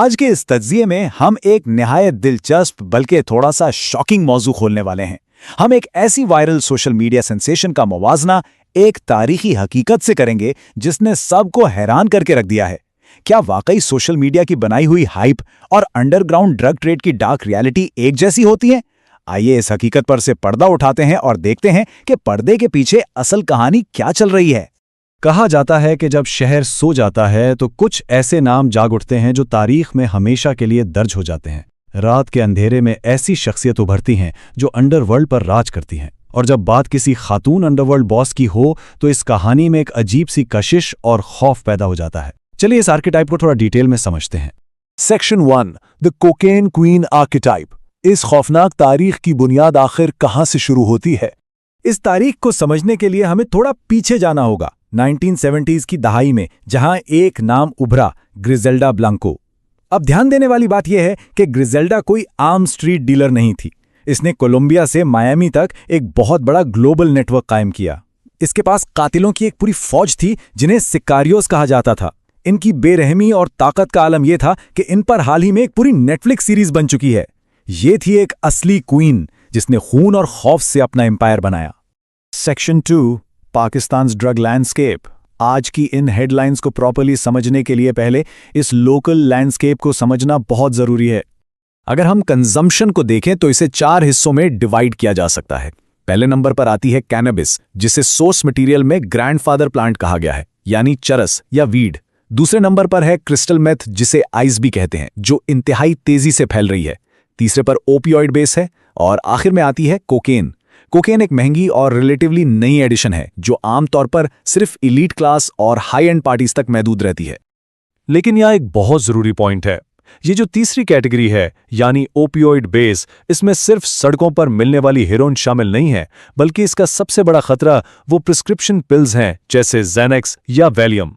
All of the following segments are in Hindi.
आज के इस तज्जिये में हम एक निहायत दिलचस्प बल्कि थोड़ा सा शॉकिंग मौजू खोलने वाले हैं। हम एक ऐसी वायरल सोशल मीडिया सेंसेशन का मुवाजना एक तारीखी हकीकत से करेंगे जिसने सबको हैरान करके रख दिया है। क्या वाकई सोशल मीडिया की बनाई हुई हाइप और अंडरग्राउंड ड्रग ट्रेड की डार्क रियलिटी एक जैसी होती है? आइए इस हकीकत पर से पर्दा उठाते हैं और देखते हैं कि पर्दे के पीछे असल कहानी क्या चल रही है। कहा जाता है कि जब शहर सो जाता है तो कुछ ऐसे नाम जाग उठते हैं जो तारीख में हमेशा के लिए दर्ज हो जाते हैं। रात के अंधेरे में ऐसी शख्सियत उभरती हैं जो अंडरवर्ल्ड पर राज करती हैं, और जब बात किसी खातून अंडरवर्ल्ड बॉस की हो तो इस कहानी में एक अजीब सी कशिश और खौफ पैदा हो जाता है। चलिए इस आर्केटाइप को थोड़ा डिटेल में समझते हैं। Section 1, the cocaine queen archetype. इस खौफनाक तारीख की बुनियाद आखिर कहां से शुरू होती है? इस तारीख को समझने के लिए हमें थोड़ा पीछे जाना होगा, 1970s की दहाई में, जहां एक नाम उभरा, ग्रिजेल्डा ब्लांको। अब ध्यान देने वाली बात यह है कि ग्रिजेल्डा कोई आम स्ट्रीट डीलर नहीं थी। इसने कोलंबिया से मायामी तक एक बहुत बड़ा ग्लोबल नेटवर्क कायम किया। इसके पास कातिलों की एक पूरी फौज थी जिन्हें सिकारियोस कहा जाता था। इनकी बेरहमी और ताकत का आलम यह था कि इन पर हाल ही में एक पूरी नेटफ्लिक्स सीरीज बन चुकी है। ये थी एक असली क्वीन जिसने खून और खौफ से अपना एम्पायर बनाया। Section 2, Pakistan drug landscape. आज की इन हेडलाइंस को प्रॉपर्ली समझने के लिए पहले इस लोकल लैंडस्केप को समझना बहुत जरूरी है। अगर हम कंजम्पशन को देखें तो इसे 4 हिस्सों में डिवाइड किया जा सकता है। पहले नंबर पर आती है कैनबिस, जिसे सोर्स मटेरियल में ग्रैंडफादर प्लांट कहा गया है, यानी चरस या वीड। दूसरे नंबर पर है क्रिस्टल मेथ, जिसे आइस भी कहते हैं, जो इंतहाई तेजी से फैल रही है। तीसरे पर ओपियोइड बेस है, और आखिर में आती है कोकेन। कोकेन एक महंगी और रिलेटिवली नई एडिशन है जो आमतौर पर सिर्फ इलीट क्लास और हाई एंड पार्टीज तक महदूद रहती है। लेकिन यह एक बहुत जरूरी पॉइंट है। ये जो तीसरी कैटेगरी है यानी ओपियोइड बेस, इसमें सिर्फ सड़कों पर मिलने वाली हेरोइन शामिल नहीं है, बल्कि इसका सबसे बड़ा खतरा वो प्रिस्क्रिप्शन पिल्स हैं जैसे ज़ैनेक्स या वैलियम।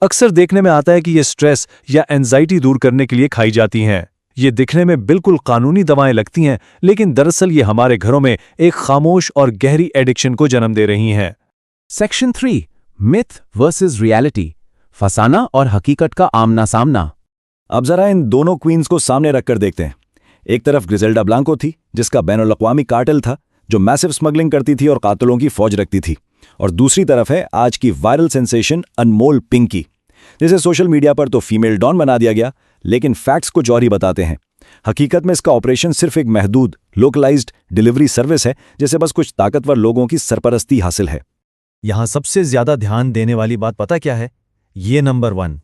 अक्सर देखने में आता है कि ये स्ट्रेस या एंजाइटी दूर करने के लिए खाई जाती हैं। ये दिखने में बिल्कुल कानूनी दवाएं लगती हैं, लेकिन दरअसल ये हमारे घरों में एक खामोश और गहरी एडिक्शन को जन्म दे रही हैं। Section 3, myth versus reality. फसाना और हकीकत का आमना सामना। अब जरा इन दोनों क्वींस को सामने रखकर देखते हैं। एक तरफ ग्रिजेल्डा ब्लांको थी, जिसका बैनुल-अक़वामी कार्टेल था, जो मैसिव स्मगलिंग करती थी और कातलों की फौज रखती थी। और दूसरी तरफ है आज की वायरल सेंसेशन अनमोल पिंकी, जिसे सोशल मीडिया पर तो फीमेल डॉन बना दिया गया, लेकिन फैक्ट्स कुछ और ही बताते हैं। हकीकत में इसका ऑपरेशन सिर्फ एक महदूद लोकलाइज्ड डिलीवरी सर्विस है, जिसे बस कुछ ताकतवर लोगों की सरपरस्ती हासिल है। यहां सबसे ज्यादा ध्यान देने वाली बात पता क्या है? ये नंबर 1।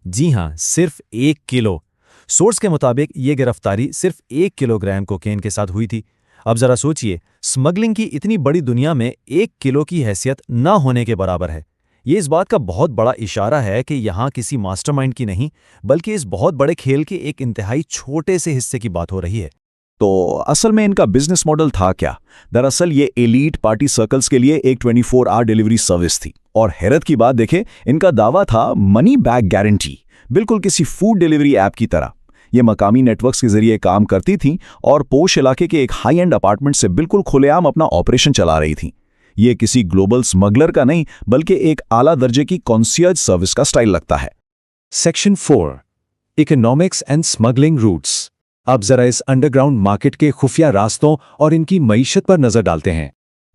जी हां, सिर्फ 1 किलो। सोर्स के मुताबिक ये गिरफ्तारी सिर्फ 1 किलोग्राम कोकेन के साथ हुई थी। अब जरा सोचिए, स्मगलिंग की इतनी बड़ी दुनिया में 1 किलो की हैसियत ना होने के बराबर है। ये इस बात का बहुत बड़ा इशारा है कि यहाँ किसी मास्टरमाइंड की नहीं, बल्कि इस बहुत बड़े खेल के एक इंतहाई छोटे से हिस्से की बात हो रही है। तो असल में इनका बिजनेस मॉडल था क्या? दरअसल ये एलीट पार्टी सर्कल्स के लिए एक 24 आवर डिलीवरी सर्विस थी। और हैरत की बात देखें, इनका दावा था मनी बैक गारंटी, बिल्कुल किसी फूड डिलीवरी ऐप की तरह। ये मकामी नेटवर्क्स के जरिए काम करती थीं और पोश इलाके के एक हाई एंड अपार्टमेंट से बिल्कुल खुलेआम अपना ऑपरेशन चला रही थीं। ये किसी ग्लोबल स्मगलर का नहीं, बल्कि एक आला दर्जे की कॉन्सियर्ज सर्विस का स्टाइल लगता है। Section 4, economics and smuggling routes. अब जरा इस अंडरग्राउंड मार्केट के खुफिया रास्तों और इनकी मईशत पर नजर डालते हैं।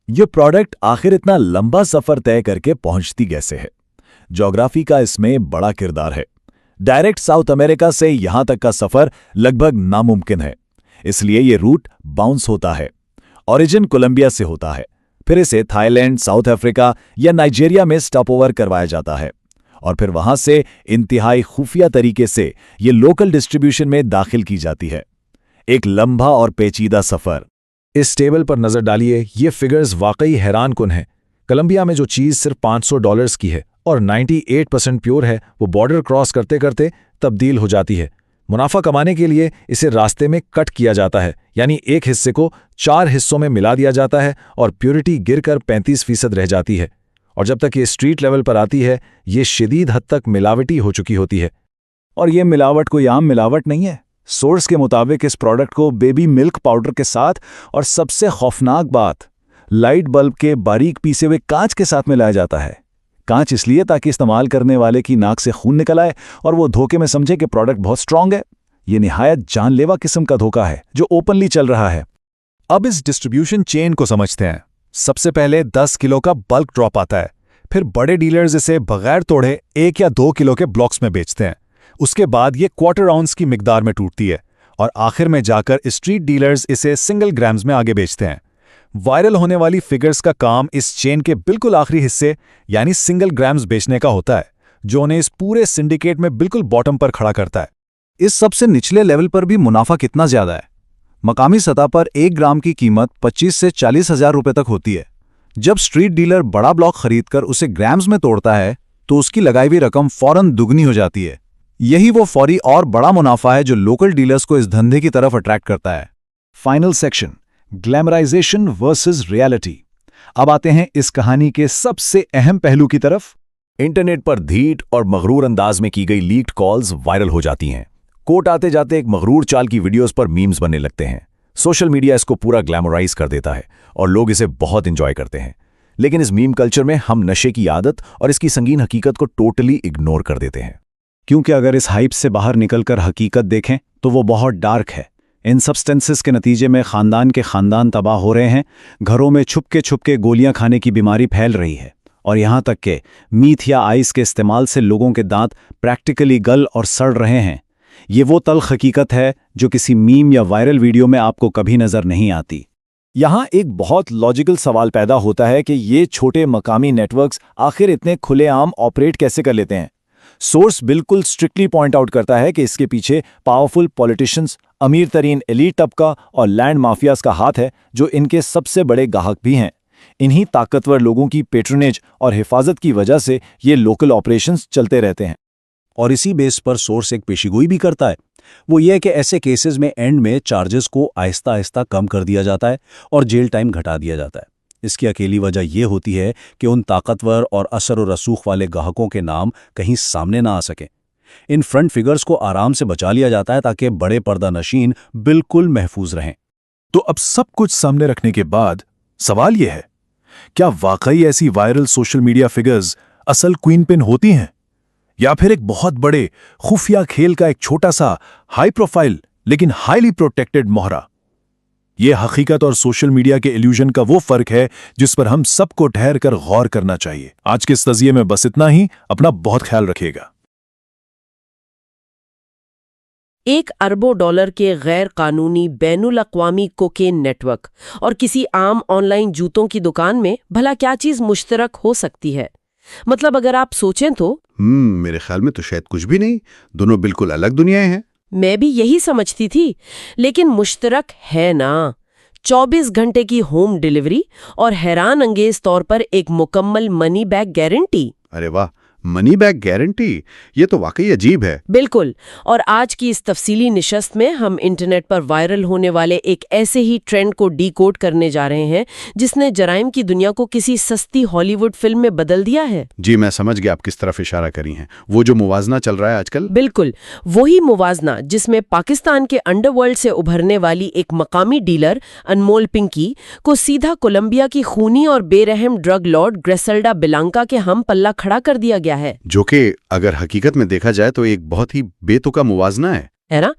ये प्रोडक्ट आखिर इतना लंबा सफर तय करके पहुंचती कैसे है? ज्योग्राफी का इसमें बड़ा किरदार है। डायरेक्ट साउथ अमेरिका से यहां तक का सफर लगभग नामुमकिन है, इसलिए ये रूट बाउंस होता है। ओरिजिन कोलंबिया से होता है, फिर इसे थाईलैंड, साउथ अफ्रीका या नाइजीरिया में स्टॉप ओवर करवाया जाता है, और फिर वहां से इंतहाई खुफिया तरीके से ये लोकल डिस्ट्रीब्यूशन में दाखिल की जाती है। एक लंबा और पेचीदा सफर। इस टेबल पर नजर डालिए, ये फिगर्स वाकई हैरानकुन हैं। कोलंबिया में जो चीज़ सिर्फ $500 की है और 98% प्योर है, वो बॉर्डर क्रॉस करते करते तब्दील हो जाती है। मुनाफा कमाने के लिए इसे रास्ते में कट किया जाता है, यानी एक हिस्से को 4 हिस्सों में मिला दिया जाता है और प्योरिटी गिरकर 35% रह जाती है। और जब तक ये स्ट्रीट लेवल पर आती है, ये शदीद हद तक मिलावटी हो चुकी होती है। और ये मिलावट कोई आम मिलावट नहीं है। सोर्स के मुताबिक इस प्रोडक्ट को बेबी मिल्क पाउडर के साथ, और सबसे खौफनाक बात, लाइट बल्ब के बारीक पीसे हुए कांच के साथ मिलाया जाता है। कांच इसलिए ताकि इस्तेमाल करने वाले की नाक से खून निकल आए और वो धोखे में समझे कि प्रोडक्ट बहुत स्ट्रांग है। ये निहायत जानलेवा किस्म का धोखा है जो ओपनली चल रहा है। अब इस डिस्ट्रीब्यूशन चेन को समझते हैं। सबसे पहले 10 किलो का बल्क ड्रॉप आता है, फिर बड़े डीलर्स इसे बगैर तोड़े 1 या 2 किलो के ब्लॉक्स में बेचते हैं। उसके बाद ये क्वार्टर आउंस की मिकदार में टूटती है और आखिर में जाकर स्ट्रीट डीलर्स इसे सिंगल ग्राम्स में आगे बेचते हैं। वायरल होने वाली फिगर्स का काम इस चेन के बिल्कुल आखिरी हिस्से यानी सिंगल ग्राम्स बेचने का होता है, जो उन्हें इस पूरे सिंडिकेट में बिल्कुल बॉटम पर खड़ा करता है। इस सबसे निचले लेवल पर भी मुनाफा कितना ज्यादा है। मकामी सतह पर 1 ग्राम की कीमत 25 से 40 हजार रुपए तक होती है। जब स्ट्रीट डीलर बड़ा ब्लॉक खरीदकर उसे ग्राम्स में तोड़ता है तो उसकी लगाई हुई रकम फौरन दुगनी हो जाती है। यही वो फौरी और बड़ा मुनाफा है जो लोकल डीलर्स को इस धंधे की तरफ अट्रैक्ट करता है। Final section, glamorisation versus reality. अब आते हैं इस कहानी के सबसे अहम पहलू की तरफ। इंटरनेट पर धीट और मगरूर अंदाज में की गई लीक्ड कॉल्स वायरल हो जाती हैं। कोर्ट आते जाते एक मगरूर चाल की वीडियोस पर मीम्स बनने लगते हैं। सोशल मीडिया इसको पूरा ग्लैमराइज कर देता है और लोग इसे बहुत एंजॉय करते हैं। लेकिन इस मीम कल्चर में हम नशे की आदत और इसकी संगीन हकीकत को टोटली इग्नोर कर देते हैं, क्योंकि अगर इस हाइप से बाहर निकलकर हकीकत देखें तो वो बहुत डार्क है। इन सब्सटेंसेस के नतीजे में खानदान के खानदान तबाह हो रहे हैं, घरों में छुपके गोलियां खाने की बीमारी फैल रही है और यहां तक कि मीथ या आइस के इस्तेमाल से लोगों के दांत प्रैक्टिकली गल और सड़ रहे हैं। ये वो तल्ख हकीकत है जो किसी मीम या वायरल वीडियो में आपको कभी नजर नहीं आती। यहां एक बहुत लॉजिकल सवाल पैदा होता है कि ये छोटे मकामी नेटवर्क्स आखिर इतने खुलेआम ऑपरेट कैसे कर लेते हैं। सोर्स बिल्कुल स्ट्रिक्टली पॉइंट आउट करता है कि इसके पीछे पावरफुल पॉलिटिशियंस, अमीर तरीन एलीट तबका और लैंड माफियाज का हाथ है, जो इनके सबसे बड़े ग्राहक भी हैं। इन्हीं ताकतवर लोगों की पेट्रोनेज और हिफाजत की वजह से ये लोकल ऑपरेशंस चलते रहते हैं। और इसी बेस पर सोर्स एक पेशीगोई भी करता है। वो ये कि ऐसे केसेस में एंड में चार्जेस को आहिस्ता आहिस्ता कम कर दिया जाता है और जेल टाइम घटा दिया जाता है। इसकी अकेली वजह यह होती है कि उन ताकतवर और असर और रसूख वाले ग्राहकों के नाम कहीं सामने ना आ सकें। इन फ्रंट फिगर्स को आराम से बचा लिया जाता है ताकि बड़े पर्दा नशीन बिल्कुल महफूज रहें। तो अब सब कुछ सामने रखने के बाद सवाल यह है, क्या वाकई ऐसी वायरल सोशल मीडिया फिगर्स असल क्वीन पिन होती हैं, या फिर एक बहुत बड़े खुफिया खेल का एक छोटा सा हाई प्रोफाइल लेकिन हाईली प्रोटेक्टेड मोहरा? यह हकीकत और सोशल मीडिया के इल्यूजन का वो फर्क है जिस पर हम सबको ठहर कर गौर करना चाहिए। आज के इस तज़िये में बस इतना ही। अपना बहुत ख्याल रखिएगा। 1 अरबों डॉलर के गैर कानूनी बैनुल अक़वामी कोकेन नेटवर्क और किसी आम ऑनलाइन जूतों की दुकान में भला क्या चीज मुश्तरक हो सकती है? मतलब अगर आप सोचें तो मेरे ख्याल में तो शायद कुछ भी नहीं, दोनों बिल्कुल अलग दुनियाएं हैं। मैं भी यही समझती थी, लेकिन मुश्तरक है ना। 24 घंटे की होम डिलीवरी और हैरान अंगेज तौर पर एक मुकम्मल मनी बैक गारंटी। अरे वाह, मनी बैक गारंटी, ये तो वाकई अजीब है। बिल्कुल। और आज की इस तफसीली निशस्त में हम इंटरनेट पर वायरल होने वाले एक ऐसे ही ट्रेंड को डीकोड करने जा रहे हैं जिसने जराइम की दुनिया को किसी सस्ती हॉलीवुड फिल्म में बदल दिया है। जी, मैं समझ गया आप किस तरफ इशारा करी हैं। वो जो मुवाजना चल रहा है आजकल। बिल्कुल वही मुवाजना जिसमें पाकिस्तान के अंडरवर्ल्ड से उभरने वाली एक मकामी डीलर अनमोल पिंकी को सीधा कोलंबिया की खूनी और बेरहम ड्रग लॉर्ड ग्रिसेल्डा ब्लांका के हम पल्ला खड़ा कर दिया गया है, जो कि अगर हकीकत में देखा जाए तो एक बहुत ही बेतुका मुवाजना है ना?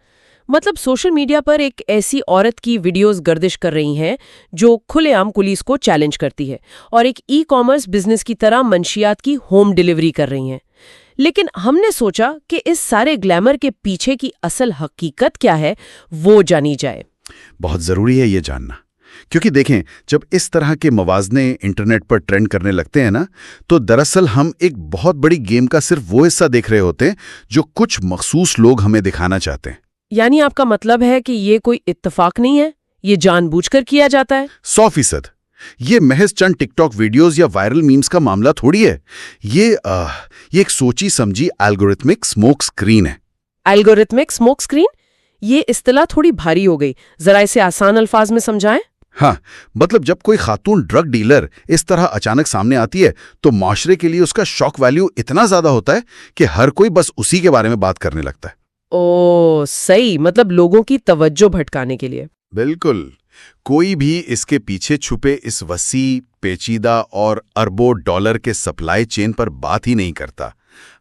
मतलब सोशल मीडिया पर एक ऐसी औरत की वीडियोस गर्दिश कर रही हैं जो खुलेआम पुलिस को चैलेंज करती है और एक ई कॉमर्स बिजनेस की तरह मंशियात की होम डिलीवरी कर रही हैं। लेकिन हमने सोचा कि इस सारे ग्लैमर के पीछे की असल हकीकत क्या है वो जानी जाए। बहुत जरूरी है ये जानना, क्योंकि देखें, जब इस तरह के मवाजने इंटरनेट पर ट्रेंड करने लगते हैं ना, तो दरअसल हम एक बहुत बड़ी गेम का सिर्फ वो हिस्सा देख रहे होते हैं जो कुछ मखसूस लोग हमें दिखाना चाहते हैं। यानी आपका मतलब है कि ये कोई इत्तेफाक नहीं है, ये जानबूझकर किया जाता है? 100%। ये महज चंद टिकटॉक वीडियोस या वायरल मीम्स का मामला थोड़ी है। ये एक सोची समझी एल्गोरिथमिक स्मोक स्क्रीन है। Algorithmic smoke screen? ये इस्तिलाह थोड़ी भारी हो गई, जरा इसे आसान अल्फाज में समझाएं। हाँ, मतलब जब कोई खातून ड्रग डीलर इस तरह अचानक सामने आती है तो माशरे के लिए उसका शॉक वैल्यू इतना ज्यादा होता है कि हर कोई बस उसी के बारे में बात करने लगता है। ओ सही, मतलब लोगों की तवज्जो भटकाने के लिए। बिल्कुल। कोई भी इसके पीछे छुपे इस वसी, पेचीदा और अरबों डॉलर के सप्लाई चेन पर बात ही नहीं करता।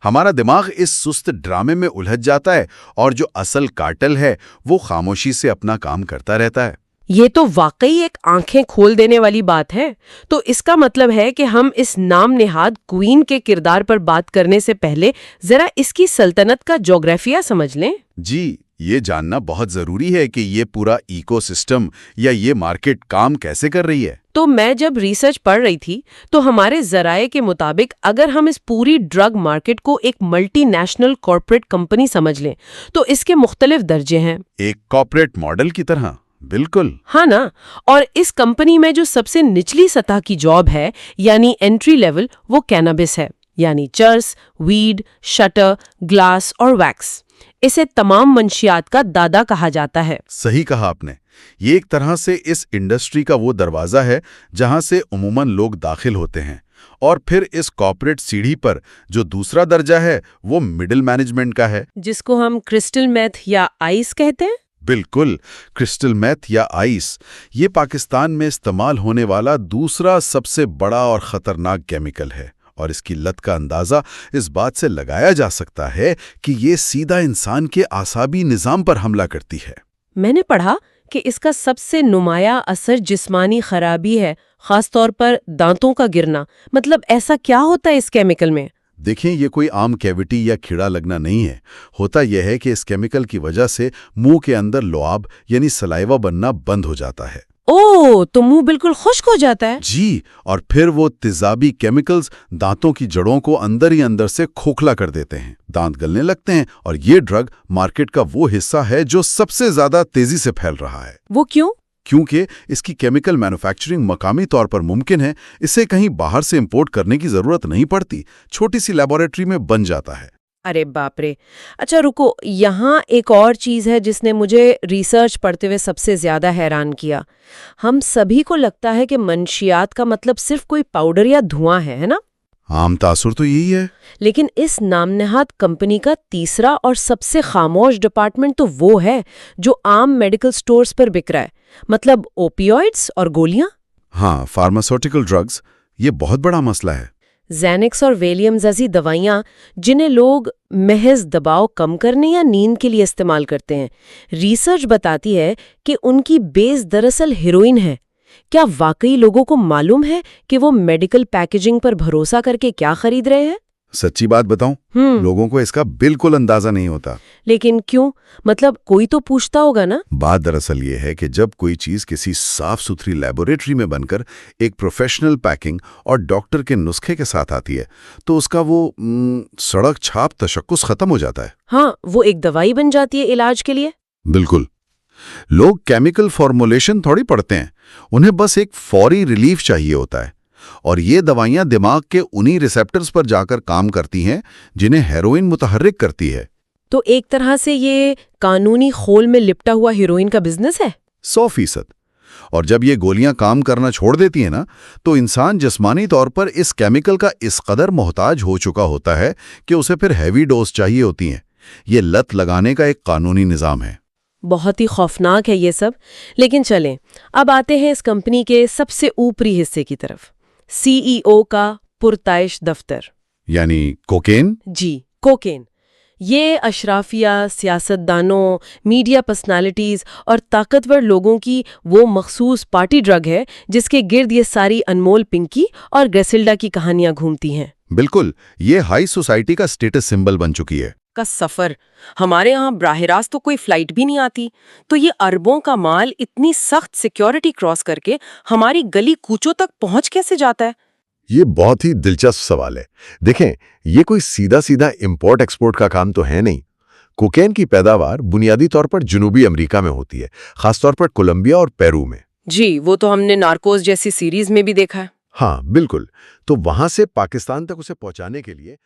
हमारा दिमाग इस सुस्त ड्रामे में उलझ जाता है और जो असल कार्टेल है वो खामोशी से अपना काम करता रहता है। ये तो वाकई एक आंखें खोल देने वाली बात है। तो इसका मतलब है कि हम इस नाम नेहाद क्वीन के किरदार पर बात करने से पहले जरा इसकी सल्तनत का ज्योग्राफिया समझ लें। जी, ये जानना बहुत जरूरी है कि ये पूरा इकोसिस्टम या ये मार्केट काम कैसे कर रही है। तो मैं जब रिसर्च पढ़ रही थी तो हमारे जराये के मुताबिक अगर हम इस पूरी ड्रग मार्केट को एक मल्टीनेशनल कॉर्पोरेट कंपनी समझ लें तो इसके मुख्तलिफ दर्जे हैं। एक कॉर्पोरेट मॉडल की तरह। बिल्कुल। हाँ ना। और इस कंपनी में जो सबसे निचली सतह की जॉब है यानी एंट्री लेवल, वो कैनाबिस है, यानी चर्स, वीड, शटर, ग्लास और वैक्स। इसे तमाम मंशियात का दादा कहा जाता है। सही कहा आपने। ये एक तरह से इस इंडस्ट्री का वो दरवाजा है जहां से उमूमन लोग दाखिल होते हैं, और फिर इस कॉर्पोरेट सीढ़ी पर जो दूसरा दर्जा है वो मिडिल मैनेजमेंट का है, जिसको हम क्रिस्टल मेथ या आइस कहते हैं। बिल्कुल, क्रिस्टल मेथ या आइस। ये पाकिस्तान में इस्तेमाल होने वाला दूसरा सबसे बड़ा और खतरनाक केमिकल है, और इसकी लत का अंदाजा इस बात से लगाया जा सकता है कि ये सीधा इंसान के आसाबी निज़ाम पर हमला करती है। मैंने पढ़ा कि इसका सबसे नुमाया असर जिस्मानी खराबी है, खासतौर पर दांतों का गिरना। मतलब ऐसा क्या होता है इस केमिकल में? देखें, ये कोई आम कैविटी या कीड़ा लगना नहीं है। होता यह है कि इस केमिकल की वजह से मुंह के अंदर लुआब यानी सलाइवा बनना बंद हो जाता है। ओह, तो मुंह बिल्कुल खुश्क हो जाता है। जी, और फिर वो तेजाबी केमिकल्स दांतों की जड़ों को अंदर ही अंदर से खोखला कर देते हैं, दांत गलने लगते हैं, और ये ड्रग मार्केट का वो हिस्सा है जो सबसे ज्यादा तेजी से फैल रहा है। वो क्यों? क्योंकि इसकी केमिकल मैन्युफैक्चरिंग मकामी तौर पर मुमकिन है। इसे कहीं बाहर से इंपोर्ट करने की जरूरत नहीं पड़ती, छोटी सी लैबोरेटरी में बन जाता है। अरे बाप रे। अच्छा रुको, यहाँ एक और चीज़ है जिसने मुझे रिसर्च पढ़ते हुए सबसे ज़्यादा हैरान किया। हम सभी को लगता है कि मंशियात का मतलब सिर्फ कोई पाउडर या धुआं है ना? आम तासुर तो यही है। लेकिन इस नामनहाद कंपनी का तीसरा और सबसे खामोश डिपार्टमेंट तो वो है जो आम मेडिकल स्टोर्स पर बिक रहा है, मतलब ओपियोइड्स और गोलियां। हाँ, फार्मास्यूटिकल ड्रग्स, ये बहुत बड़ा मसला है। ज़ैनिक्स और वेलियम जैसी दवाइयाँ जिन्हें लोग महज दबाव कम करने या नींद के लिए इस्तेमाल करते हैं, रिसर्च बताती है कि उनकी बेस दरअसल हीरोइन है। क्या वाकई लोगों को मालूम है कि वो मेडिकल पैकेजिंग पर भरोसा करके क्या खरीद रहे हैं? सच्ची बात बताऊं, लोगों को इसका बिल्कुल अंदाजा नहीं होता। लेकिन क्यों? मतलब कोई तो पूछता होगा ना। बात दरअसल ये है कि जब कोई चीज किसी साफ सुथरी लेबोरेटरी में बनकर एक प्रोफेशनल पैकिंग और डॉक्टर के नुस्खे के साथ आती है तो उसका वो सड़क छाप तशक्कुस खत्म हो जाता है। हाँ, वो एक दवाई बन जाती है इलाज के लिए। बिल्कुल। लोग केमिकल फॉर्मुलेशन थोड़ी पढ़ते हैं, उन्हें बस एक फौरी रिलीफ चाहिए होता है, और ये दवाइयां दिमाग के उन्हीं रिसेप्टर्स पर जाकर काम करती हैं जिन्हें हेरोइन मुतहर्रिक करती है। तो एक तरह से ये कानूनी खोल में लिपटा हुआ हीरोइन का बिजनेस है। 100%। और जब ये गोलियां काम करना छोड़ देती हैं ना, तो इंसान जिस्मानी तौर पर इस केमिकल का इस कदर मोहताज हो चुका होता है कि उसे फिर हैवी डोज चाहिए होती हैं। ये लत लगाने का एक कानूनी निज़ाम है। बहुत ही खौफनाक है ये सब। लेकिन चलें, अब आते हैं इस कंपनी के सबसे ऊपरी हिस्से की तरफ, सीईओ का पुरताइश दफ्तर, यानी कोकेन। जी, कोकेन। ये अशराफिया, सियासतदानों, मीडिया पर्सनालिटीज और ताकतवर लोगों की वो मखसूस पार्टी ड्रग है जिसके गिर्द ये सारी अनमोल पिंकी और ग्रेसिल्डा की कहानियां घूमती हैं। बिल्कुल, ये हाई सोसाइटी का स्टेटस सिंबल बन चुकी है। का सफर, हमारे यहाँ बराह-रास्त तो कोई फ्लाइट भी नहीं आती, तो ये अरबों का माल इतनी सख्त सिक्योरिटी क्रॉस करके हमारी गली कूचों तक पहुंच कैसे जाता है? ये बहुत ही दिलचस्प सवाल है। देखें, ये कोई सीधा सीधा इंपोर्ट एक्सपोर्ट का काम तो है नहीं। कोकेन की पैदावार बुनियादी तौर पर जनूबी अमेरिका में होती है, खासतौर पर कोलंबिया और पेरू में। जी, वो तो हमने नार्कोस जैसी सीरीज में भी देखा है। हाँ बिल्कुल। तो वहां से पाकिस्तान तक उसे पहुंचाने के लिए